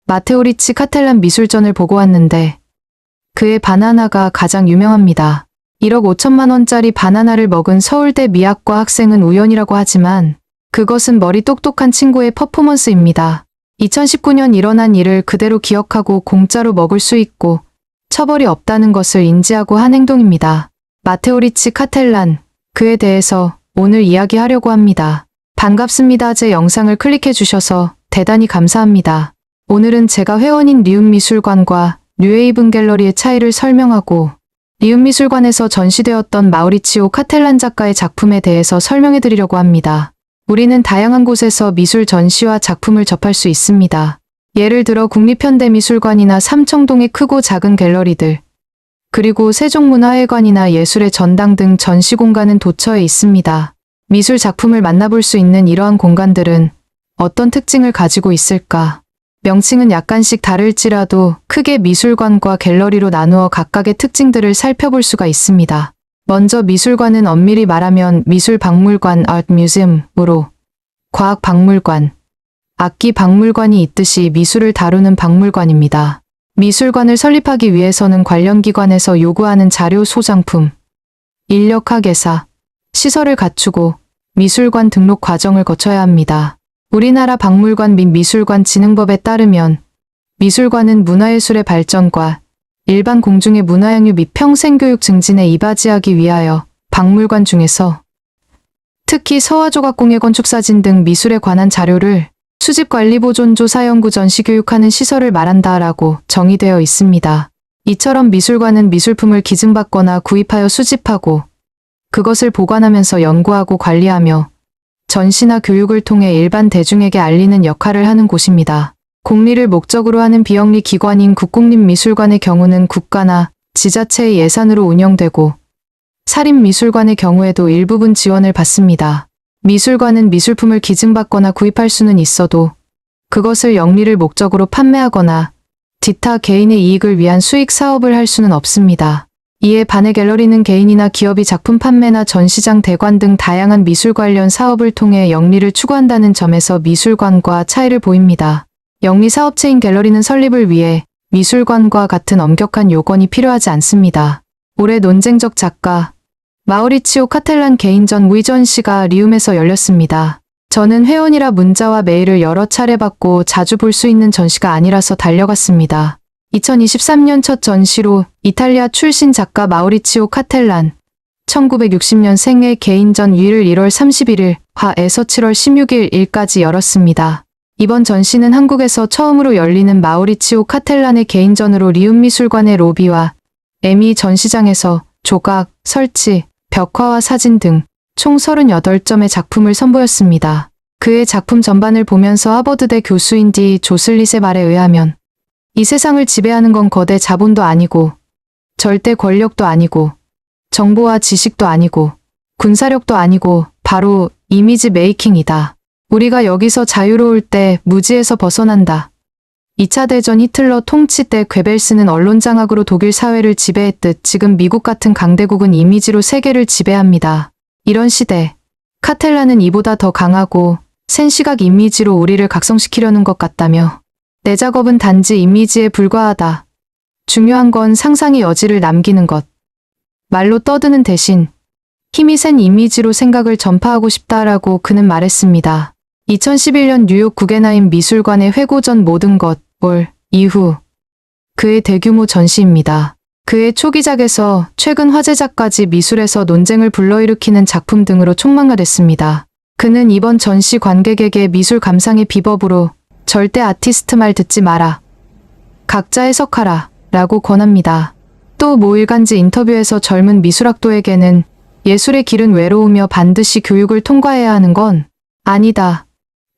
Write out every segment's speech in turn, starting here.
마테오 리치 카텔란 미술전을 보고 왔는데 그의 바나나가 가장 유명합니다. 1억 5천만 원짜리 바나나를 먹은 서울대 미학과 학생은 우연이라고 하지만 그것은 머리 똑똑한 친구의 퍼포먼스입니다. 2019년 일어난 일을 그대로 기억하고 공짜로 먹을 수 있고 처벌이 없다는 것을 인지하고 한 행동입니다. 마테오 리치 카텔란, 그에 대해서 오늘 이야기하려고 합니다. 반갑습니다. 제 영상을 클릭해 주셔서 대단히 감사합니다. 오늘은 제가 회원인 리움미술관과 뉴에이븐 갤러리의 차이를 설명하고 리움미술관에서 전시되었던 마우리치오 카텔란 작가의 작품에 대해서 설명해 드리려고 합니다. 우리는 다양한 곳에서 미술 전시와 작품을 접할 수 있습니다. 예를 들어 국립현대미술관이나 삼청동의 크고 작은 갤러리들, 그리고 세종문화회관이나 예술의 전당 등 전시 공간은 도처에 있습니다. 미술 작품을 만나볼 수 있는 이러한 공간들은 어떤 특징을 가지고 있을까? 명칭은 약간씩 다를지라도 크게 미술관과 갤러리로 나누어 각각의 특징들을 살펴볼 수가 있습니다. 먼저 미술관은 엄밀히 말하면 미술박물관 (Art Museum)으로 과학박물관, 악기박물관이 있듯이 미술을 다루는 박물관입니다. 미술관을 설립하기 위해서는 관련 기관에서 요구하는 자료 소장품, 인력학예사, 시설을 갖추고 미술관 등록 과정을 거쳐야 합니다. 우리나라 박물관 및 미술관 진흥법에 따르면 미술관은 문화예술의 발전과 일반 공중의 문화양육 및 평생교육 증진에 이바지하기 위하여 박물관 중에서 특히 서화조각공예 건축사진 등 미술에 관한 자료를 수집 관리 보존 조사 연구 전시 교육하는 시설을 말한다라고 정의되어 있습니다. 이처럼 미술관은 미술품을 기증받거나 구입하여 수집하고 그것을 보관하면서 연구하고 관리하며 전시나 교육을 통해 일반 대중에게 알리는 역할을 하는 곳입니다. 공리를 목적으로 하는 비영리 기관인 국공립미술관의 경우는 국가나 지자체의 예산으로 운영되고 사립미술관의 경우에도 일부분 지원을 받습니다. 미술관은 미술품을 기증받거나 구입할 수는 있어도 그것을 영리를 목적으로 판매하거나 기타 개인의 이익을 위한 수익 사업을 할 수는 없습니다. 이에 반해 갤러리는 개인이나 기업이 작품 판매나 전시장 대관 등 다양한 미술 관련 사업을 통해 영리를 추구한다는 점에서 미술관과 차이를 보입니다. 영리 사업체인 갤러리는 설립을 위해 미술관과 같은 엄격한 요건이 필요하지 않습니다. 올해 논쟁적 작가 마우리치오 카텔란 개인전 무의전시가 리움에서 열렸습니다. 저는 회원이라 문자와 메일을 여러 차례 받고 자주 볼 수 있는 전시가 아니라서 달려갔습니다. 2023년 첫 전시로 이탈리아 출신 작가 마우리치오 카텔란 1960년생의 개인전 위를 1월 31일 화에서 7월 16일까지 열었습니다. 이번 전시는 한국에서 처음으로 열리는 마우리치오 카텔란의 개인전으로 리움미술관의 로비와 에미 전시장에서 조각, 설치, 벽화와 사진 등 총 38점의 작품을 선보였습니다. 그의 작품 전반을 보면서 하버드대 교수인 디 조슬릿의 말에 의하면 이 세상을 지배하는 건 거대 자본도 아니고 절대 권력도 아니고 정보와 지식도 아니고 군사력도 아니고 바로 이미지 메이킹이다. 우리가 여기서 자유로울 때 무지에서 벗어난다. 2차 대전 히틀러 통치 때 괴벨스는 언론장악으로 독일 사회를 지배했듯 지금 미국 같은 강대국은 이미지로 세계를 지배합니다. 이런 시대, 카텔란은 이보다 더 강하고 센 시각 이미지로 우리를 각성시키려는 것 같다며 내 작업은 단지 이미지에 불과하다. 중요한 건 상상의 여지를 남기는 것. 말로 떠드는 대신 힘이 센 이미지로 생각을 전파하고 싶다라고 그는 말했습니다. 2011년 뉴욕 구겐하임 미술관의 회고 전 모든 것, 올 이후 그의 대규모 전시입니다. 그의 초기작에서 최근 화제작까지 미술에서 논쟁을 불러일으키는 작품 등으로 촉망하됐습니다. 그는 이번 전시 관객에게 미술 감상의 비법으로 절대 아티스트 말 듣지 마라. 각자 해석하라. 라고 권합니다. 또 모 일간지 인터뷰에서 젊은 미술학도에게는 예술의 길은 외로우며 반드시 교육을 통과해야 하는 건 아니다.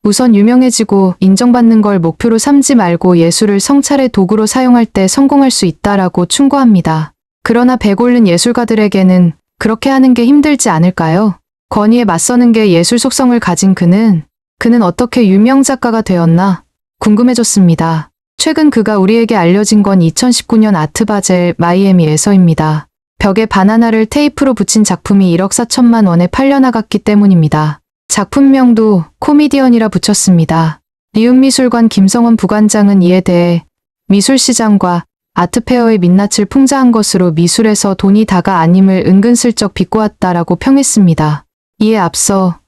우선 유명해지고 인정받는 걸 목표로 삼지 말고 예술을 성찰의 도구로 사용할 때 성공할 수 있다라고 충고합니다. 그러나 배고른 예술가들에게는 그렇게 하는 게 힘들지 않을까요? 권위에 맞서는 게 예술 속성을 가진 그는 어떻게 유명 작가가 되었나 궁금해졌습니다. 최근 그가 우리에게 알려진 건 2019년 아트바젤 마이애미에서입니다. 벽에 바나나를 테이프로 붙인 작품이 1억 4천만 원에 팔려나갔기 때문입니다. 작품명도 코미디언이라 붙였습니다. 리움미술관 김성원 부관장은 이에 대해 미술시장과 아트페어의 민낯을 풍자한 것으로 미술에서 돈이 다가 아님을 은근슬쩍 비꼬았다라고 평했습니다. 이에 앞서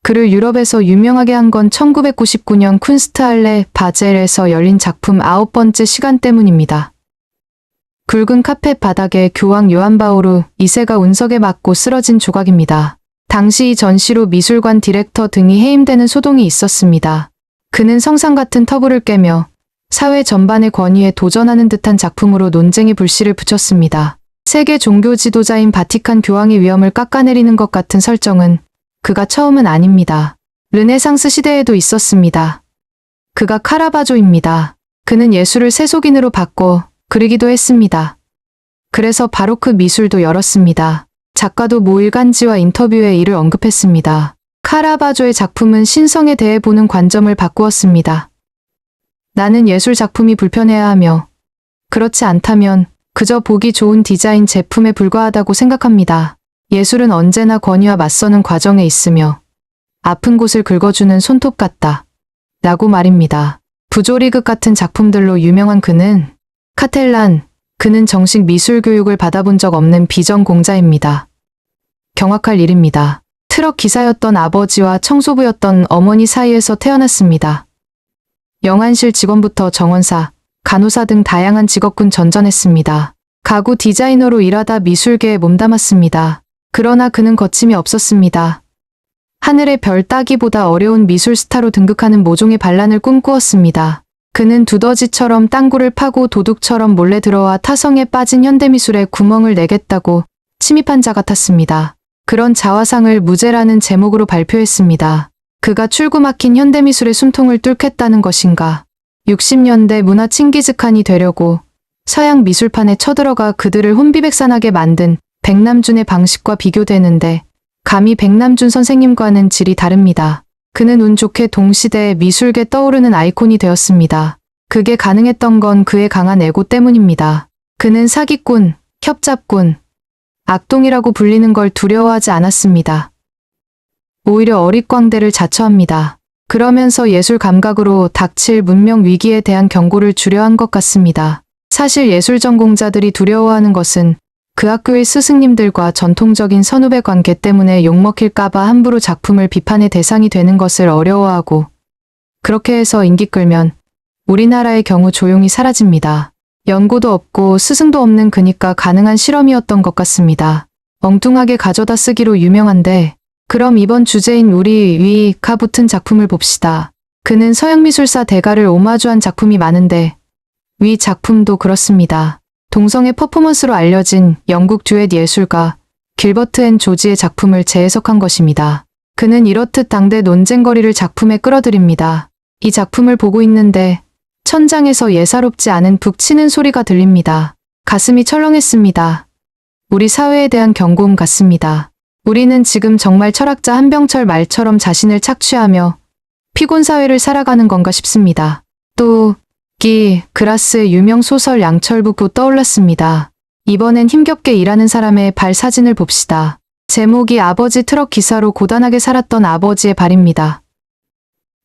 그를 유럽에서 유명하게 한 건 1999년 쿤스트할레 바젤에서 열린 작품 9번째 시간 때문입니다. 굵은 카펫 바닥에 교황 요한 바오르 2세가 운석에 맞고 쓰러진 조각입니다. 당시 이 전시로 미술관 디렉터 등이 해임되는 소동이 있었습니다. 그는 성상 같은 터부를 깨며 사회 전반의 권위에 도전하는 듯한 작품으로 논쟁의 불씨를 붙였습니다. 세계 종교 지도자인 바티칸 교황의 위엄을 깎아내리는 것 같은 설정은 그가 처음은 아닙니다. 르네상스 시대에도 있었습니다. 그가 카라바조입니다. 그는 예술을 세속인으로 바꿔 그리기도 했습니다. 그래서 바로크 미술도 열었습니다. 작가도 모 일간지와 인터뷰에 이를 언급했습니다. 카라바조의 작품은 신성에 대해 보는 관점을 바꾸었습니다. 나는 예술 작품이 불편해야 하며 그렇지 않다면 그저 보기 좋은 디자인 제품에 불과하다고 생각합니다. 예술은 언제나 권위와 맞서는 과정에 있으며 아픈 곳을 긁어주는 손톱 같다. 라고 말입니다. 부조리극 같은 작품들로 유명한 그는 그는 정식 미술 교육을 받아본 적 없는 비전공자입니다. 경악할 일입니다. 트럭 기사였던 아버지와 청소부였던 어머니 사이에서 태어났습니다. 영안실 직원부터 정원사, 간호사 등 다양한 직업군 전전했습니다. 가구 디자이너로 일하다 미술계에 몸담았습니다. 그러나 그는 거침이 없었습니다. 하늘의 별 따기보다 어려운 미술 스타로 등극하는 모종의 반란을 꿈꾸었습니다. 그는 두더지처럼 땅굴을 파고 도둑처럼 몰래 들어와 타성에 빠진 현대미술에 구멍을 내겠다고 침입한 자 같았습니다. 그런 자화상을 무제라는 제목으로 발표했습니다. 그가 출구 막힌 현대미술의 숨통을 뚫겠다는 것인가. 60년대 문화 칭기즈칸이 되려고 서양 미술판에 쳐들어가 그들을 혼비백산하게 만든 백남준의 방식과 비교되는데 감히 백남준 선생님과는 질이 다릅니다. 그는 운 좋게 동시대의 미술계 떠오르는 아이콘이 되었습니다. 그게 가능했던 건 그의 강한 에고 때문입니다. 그는 사기꾼, 협잡꾼, 악동이라고 불리는 걸 두려워하지 않았습니다. 오히려 어릿광대를 자처합니다. 그러면서 예술 감각으로 닥칠 문명 위기에 대한 경고를 주려 한 것 같습니다. 사실 예술 전공자들이 두려워하는 것은 그 학교의 스승님들과 전통적인 선후배 관계 때문에 욕먹힐까봐 함부로 작품을 비판의 대상이 되는 것을 어려워하고 그렇게 해서 인기 끌면 우리나라의 경우 조용히 사라집니다. 연고도 없고 스승도 없는 그니까 가능한 실험이었던 것 같습니다. 엉뚱하게 가져다 쓰기로 유명한데 그럼 이번 주제인 우리 위가 붙은 작품을 봅시다. 그는 서양미술사 대가를 오마주한 작품이 많은데 위 작품도 그렇습니다. 동성애 퍼포먼스로 알려진 영국 듀엣 예술가 길버트 앤 조지의 작품을 재해석한 것입니다. 그는 이렇듯 당대 논쟁거리를 작품에 끌어들입니다. 이 작품을 보고 있는데 천장에서 예사롭지 않은 북 치는 소리가 들립니다. 가슴이 철렁했습니다. 우리 사회에 대한 경고음 같습니다. 우리는 지금 정말 철학자 한병철 말처럼 자신을 착취하며 피곤 사회를 살아가는 건가 싶습니다. 또 그라스의 유명 소설 양철북도 떠올랐습니다. 이번엔 힘겹게 일하는 사람의 발 사진을 봅시다. 제목이 아버지 트럭 기사로 고단하게 살았던 아버지의 발입니다.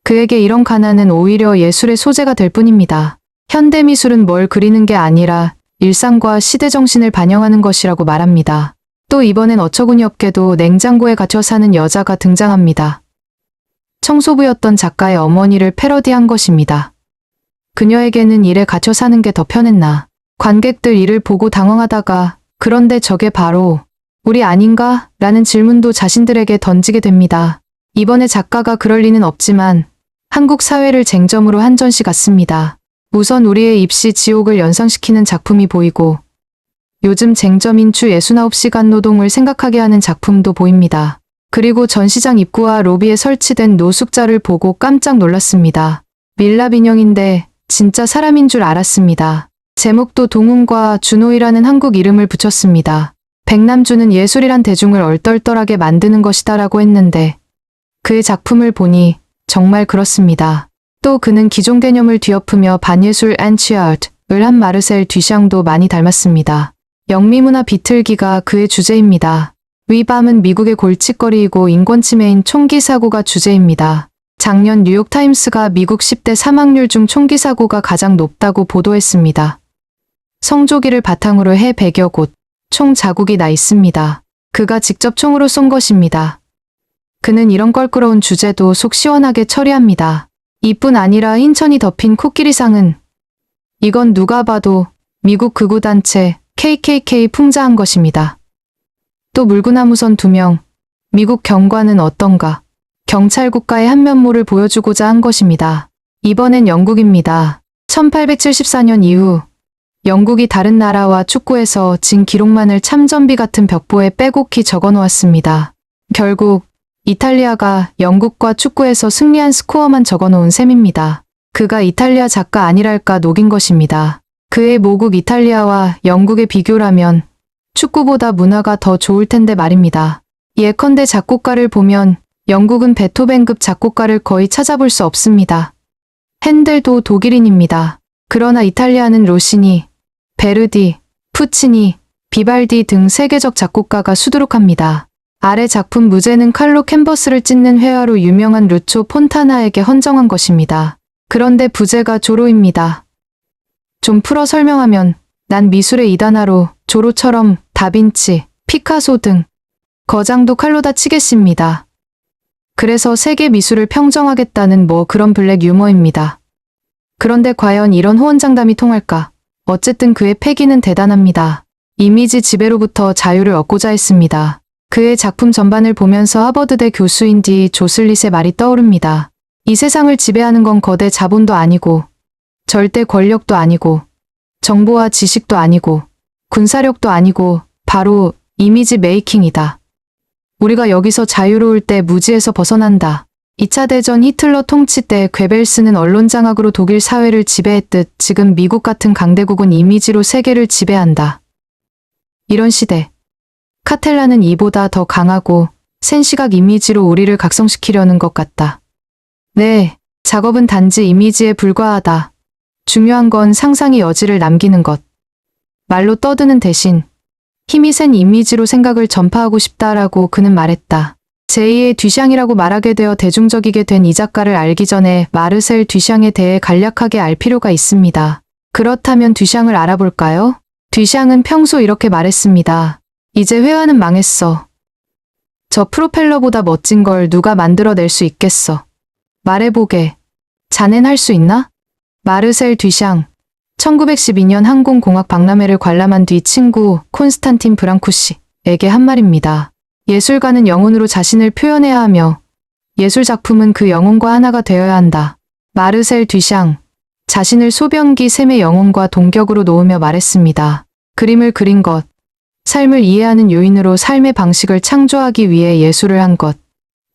그에게 이런 가난은 오히려 예술의 소재가 될 뿐입니다. 현대미술은 뭘 그리는 게 아니라 일상과 시대 정신을 반영하는 것이라고 말합니다. 또 이번엔 어처구니 없게도 냉장고에 갇혀 사는 여자가 등장합니다. 청소부였던 작가의 어머니를 패러디한 것입니다. 그녀에게는 일에 갇혀 사는 게 더 편했나. 관객들 이를 보고 당황하다가 그런데 저게 바로 우리 아닌가? 라는 질문도 자신들에게 던지게 됩니다. 이번에 작가가 그럴 리는 없지만 한국 사회를 쟁점으로 한 전시 같습니다. 우선 우리의 입시 지옥을 연상시키는 작품이 보이고 요즘 쟁점인 주 69시간 노동을 생각하게 하는 작품도 보입니다. 그리고 전시장 입구와 로비에 설치된 노숙자를 보고 깜짝 놀랐습니다. 밀랍 인형인데 진짜 사람인 줄 알았습니다. 제목도 동훈과 준호이라는 한국 이름을 붙였습니다. 백남준은 예술이란 대중을 얼떨떨하게 만드는 것이다라고 했는데 그의 작품을 보니 정말 그렇습니다. 또 그는 기존 개념을 뒤엎으며 반예술 안치아트를 한 마르셀 듀샹도 많이 닮았습니다. 영미문화 비틀기가 그의 주제입니다. 위밤은 미국의 골칫거리이고 인권침해인 총기 사고가 주제입니다. 작년 뉴욕타임스가 미국 10대 사망률 중 총기 사고가 가장 높다고 보도했습니다. 성조기를 바탕으로 해 100여 곳 총 자국이 나 있습니다. 그가 직접 총으로 쏜 것입니다. 그는 이런 껄끄러운 주제도 속 시원하게 처리합니다. 이뿐 아니라 흰천이 덮인 코끼리상은 이건 누가 봐도 미국 극우단체 KKK 풍자한 것입니다. 또 물구나무선 2명, 미국 경관은 어떤가? 경찰 국가의 한 면모를 보여주고자 한 것입니다. 이번엔 영국입니다. 1874년 이후 영국이 다른 나라와 축구에서 진 기록만을 참전비 같은 벽보에 빼곡히 적어놓았습니다. 결국 이탈리아가 영국과 축구에서 승리한 스코어만 적어놓은 셈입니다. 그가 이탈리아 작가 아니랄까 녹인 것입니다. 그의 모국 이탈리아와 영국의 비교라면 축구보다 문화가 더 좋을 텐데 말입니다. 예컨대 작곡가를 보면 영국은 베토벤급 작곡가를 거의 찾아볼 수 없습니다. 핸델도 독일인입니다. 그러나 이탈리아는 로시니, 베르디, 푸치니, 비발디 등 세계적 작곡가가 수두룩합니다. 아래 작품 무제는 칼로 캔버스를 찢는 회화로 유명한 루초 폰타나에게 헌정한 것입니다. 그런데 부제가 조로입니다. 좀 풀어 설명하면 난 미술의 이단아로 조로처럼 다빈치, 피카소 등 거장도 칼로 다 치겠습니다. 그래서 세계 미술을 평정하겠다는 뭐 그런 블랙 유머입니다. 그런데 과연 이런 호언장담이 통할까? 어쨌든 그의 패기는 대단합니다. 이미지 지배로부터 자유를 얻고자 했습니다. 그의 작품 전반을 보면서 하버드대 교수인 디 조슬릿의 말이 떠오릅니다. 이 세상을 지배하는 건 거대 자본도 아니고 절대 권력도 아니고 정보와 지식도 아니고 군사력도 아니고 바로 이미지 메이킹이다. 우리가 여기서 자유로울 때 무지에서 벗어난다. 2차 대전 히틀러 통치 때 괴벨스는 언론 장악으로 독일 사회를 지배했듯 지금 미국 같은 강대국은 이미지로 세계를 지배한다. 이런 시대, 카텔라는 이보다 더 강하고 센 시각 이미지로 우리를 각성시키려는 것 같다. 네, 작업은 단지 이미지에 불과하다. 중요한 건 상상의 여지를 남기는 것. 말로 떠드는 대신 힘이 센 이미지로 생각을 전파하고 싶다라고 그는 말했다. 제2의 듀샹이라고 말하게 되어 대중적이게 된 이 작가를 알기 전에 마르셀 듀샹에 대해 간략하게 알 필요가 있습니다. 그렇다면 듀샹을 알아볼까요? 듀샹은 평소 이렇게 말했습니다. 이제 회화는 망했어. 저 프로펠러보다 멋진 걸 누가 만들어낼 수 있겠어. 말해보게. 자넨 할 수 있나? 마르셀 듀샹. 1912년 항공공학 박람회를 관람한 뒤 친구 콘스탄틴 브랑쿠시에게 한 말입니다. 예술가는 영혼으로 자신을 표현해야 하며 예술 작품은 그 영혼과 하나가 되어야 한다. 마르셀 듀샹. 자신을 소변기 샘의 영혼과 동격으로 놓으며 말했습니다. 그림을 그린 것. 삶을 이해하는 요인으로 삶의 방식을 창조하기 위해 예술을 한 것.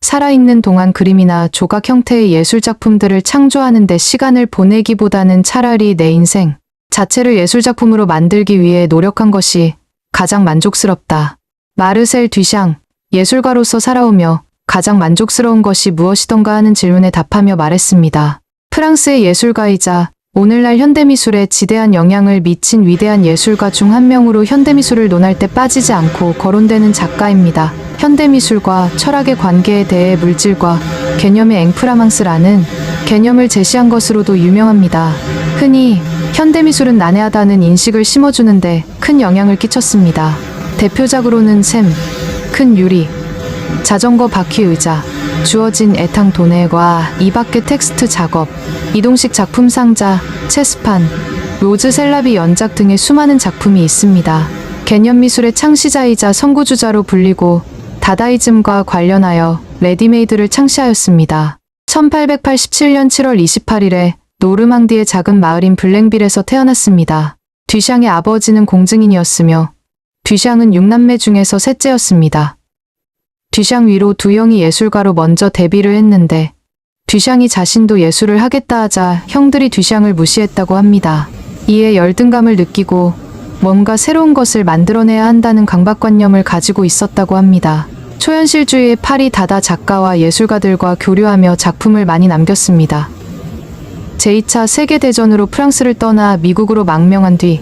살아있는 동안 그림이나 조각 형태의 예술작품들을 창조하는 데 시간을 보내기보다는 차라리 내 인생 자체를 예술작품으로 만들기 위해 노력한 것이 가장 만족스럽다. 마르셀 듀샹, 예술가로서 살아오며 가장 만족스러운 것이 무엇이던가 하는 질문에 답하며 말했습니다. 프랑스의 예술가이자 오늘날 현대미술에 지대한 영향을 미친 위대한 예술가 중 한 명으로 현대미술을 논할 때 빠지지 않고 거론되는 작가입니다. 현대미술과 철학의 관계에 대해 물질과 개념의 앵프라망스라는 개념을 제시한 것으로도 유명합니다. 흔히 현대미술은 난해하다는 인식을 심어주는데 큰 영향을 끼쳤습니다. 대표작으로는 샘, 큰 유리, 자전거 바퀴 의자, 주어진 애탕 도네과 이 밖의 텍스트 작업, 이동식 작품 상자, 체스판, 로즈 셀라비 연작 등의 수많은 작품이 있습니다. 개념미술의 창시자이자 선구주자로 불리고 다다이즘과 관련하여 레디메이드를 창시하였습니다. 1887년 7월 28일에 노르망디의 작은 마을인 블랭빌에서 태어났습니다. 듀샹의 아버지는 공증인이었으며 듀샹은 6남매 중에서 셋째였습니다. 듀샹 위로 두 형이 예술가로 먼저 데뷔를 했는데 듀샹이 자신도 예술을 하겠다 하자 형들이 듀샹을 무시했다고 합니다. 이에 열등감을 느끼고 뭔가 새로운 것을 만들어내야 한다는 강박관념을 가지고 있었다고 합니다. 초현실주의의 파리 다다 작가와 예술가들과 교류하며 작품을 많이 남겼습니다. 제2차 세계대전으로 프랑스를 떠나 미국으로 망명한 뒤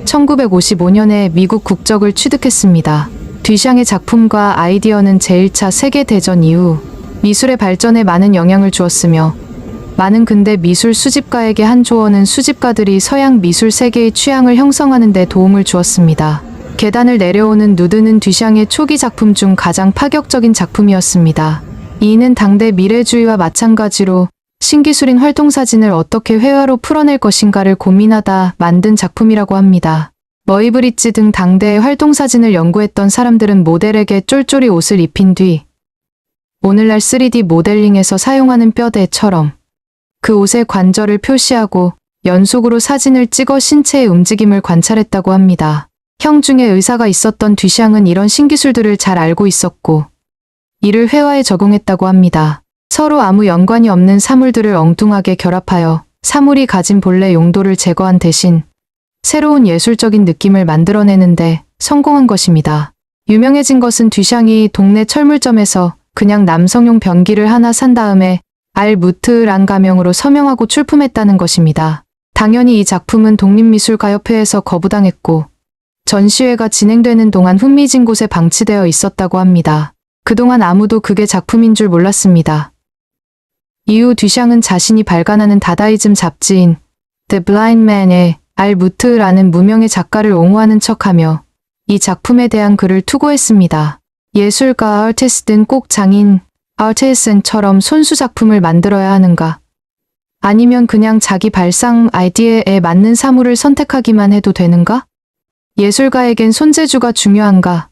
1955년에 미국 국적을 취득했습니다. 듀샹의 작품과 아이디어는 제1차 세계대전 이후 미술의 발전에 많은 영향을 주었으며 많은 근대 미술 수집가에게 한 조언은 수집가들이 서양 미술 세계의 취향을 형성하는 데 도움을 주었습니다. 계단을 내려오는 누드는 듀샹의 초기 작품 중 가장 파격적인 작품이었습니다. 이는 당대 미래주의와 마찬가지로 신기술인 활동사진을 어떻게 회화로 풀어낼 것인가를 고민하다 만든 작품이라고 합니다. 머이브리지 등 당대의 활동사진을 연구했던 사람들은 모델에게 쫄쫄이 옷을 입힌 뒤 오늘날 3D 모델링에서 사용하는 뼈대처럼 그 옷의 관절을 표시하고 연속으로 사진을 찍어 신체의 움직임을 관찰했다고 합니다. 형 중에 의사가 있었던 듀샹은 이런 신기술들을 잘 알고 있었고 이를 회화에 적용했다고 합니다. 서로 아무 연관이 없는 사물들을 엉뚱하게 결합하여 사물이 가진 본래 용도를 제거한 대신 새로운 예술적인 느낌을 만들어내는데 성공한 것입니다. 유명해진 것은 듀샹이 동네 철물점에서 그냥 남성용 변기를 하나 산 다음에 알무트란 가명으로 서명하고 출품했다는 것입니다. 당연히 이 작품은 독립미술가협회에서 거부당했고 전시회가 진행되는 동안 흥미진 곳에 방치되어 있었다고 합니다. 그동안 아무도 그게 작품인 줄 몰랐습니다. 이후 듀샹은 자신이 발간하는 다다이즘 잡지인 The Blind Man의 알무트라는 무명의 작가를 옹호하는 척하며 이 작품에 대한 글을 투고했습니다. 예술가 아티스트는 꼭 장인 아티스트처럼 손수 작품을 만들어야 하는가? 아니면 그냥 자기 발상 아이디어에 맞는 사물을 선택하기만 해도 되는가? 예술가에겐 손재주가 중요한가?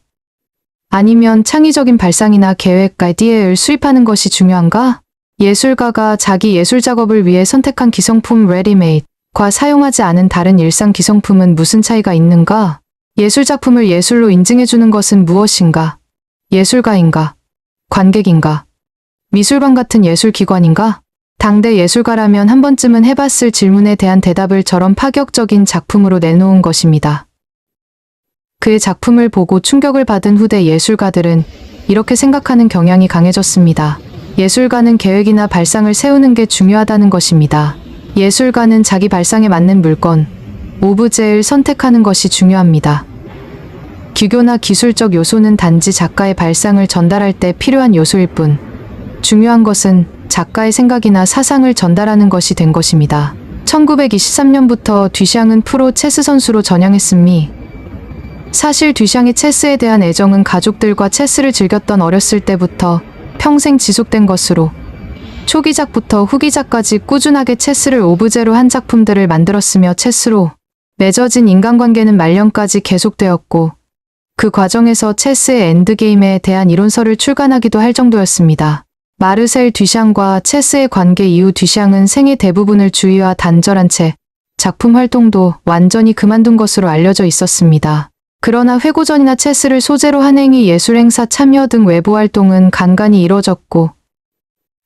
아니면 창의적인 발상이나 계획 아이디어를 수립하는 것이 중요한가? 예술가가 자기 예술 작업을 위해 선택한 기성품 레디메이드과 사용하지 않은 다른 일상 기성품은 무슨 차이가 있는가? 예술 작품을 예술로 인증해주는 것은 무엇인가? 예술가인가? 관객인가? 미술관 같은 예술기관인가? 당대 예술가라면 한 번쯤은 해봤을 질문에 대한 대답을 저런 파격적인 작품으로 내놓은 것입니다. 그의 작품을 보고 충격을 받은 후대 예술가들은 이렇게 생각하는 경향이 강해졌습니다. 예술가는 계획이나 발상을 세우는 게 중요하다는 것입니다. 예술가는 자기 발상에 맞는 물건, 오브제를 선택하는 것이 중요합니다. 기교나 기술적 요소는 단지 작가의 발상을 전달할 때 필요한 요소일 뿐, 중요한 것은 작가의 생각이나 사상을 전달하는 것이 된 것입니다. 1923년부터 듀샹은 프로 체스 선수로 전향했으니 사실 듀샹의 체스에 대한 애정은 가족들과 체스를 즐겼던 어렸을 때부터 평생 지속된 것으로 초기작부터 후기작까지 꾸준하게 체스를 오브제로 한 작품들을 만들었으며 체스로 맺어진 인간관계는 말년까지 계속되었고 그 과정에서 체스의 엔드게임에 대한 이론서를 출간하기도 할 정도였습니다. 마르셀 듀샹과 체스의 관계 이후 듀샹은 생애 대부분을 주의와 단절한 채 작품 활동도 완전히 그만둔 것으로 알려져 있었습니다. 그러나 회고전이나 체스를 소재로 한 행위, 예술행사 참여 등 외부 활동은 간간히 이뤄졌고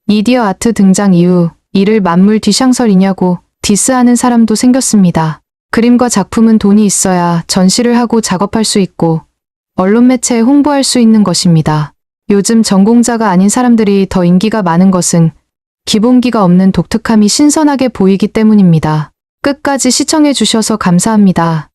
미디어 아트 등장 이후 이를 만물 듀샹설이냐고 디스하는 사람도 생겼습니다. 그림과 작품은 돈이 있어야 전시를 하고 작업할 수 있고 언론 매체에 홍보할 수 있는 것입니다. 요즘 전공자가 아닌 사람들이 더 인기가 많은 것은 기본기가 없는 독특함이 신선하게 보이기 때문입니다. 끝까지 시청해 주셔서 감사합니다.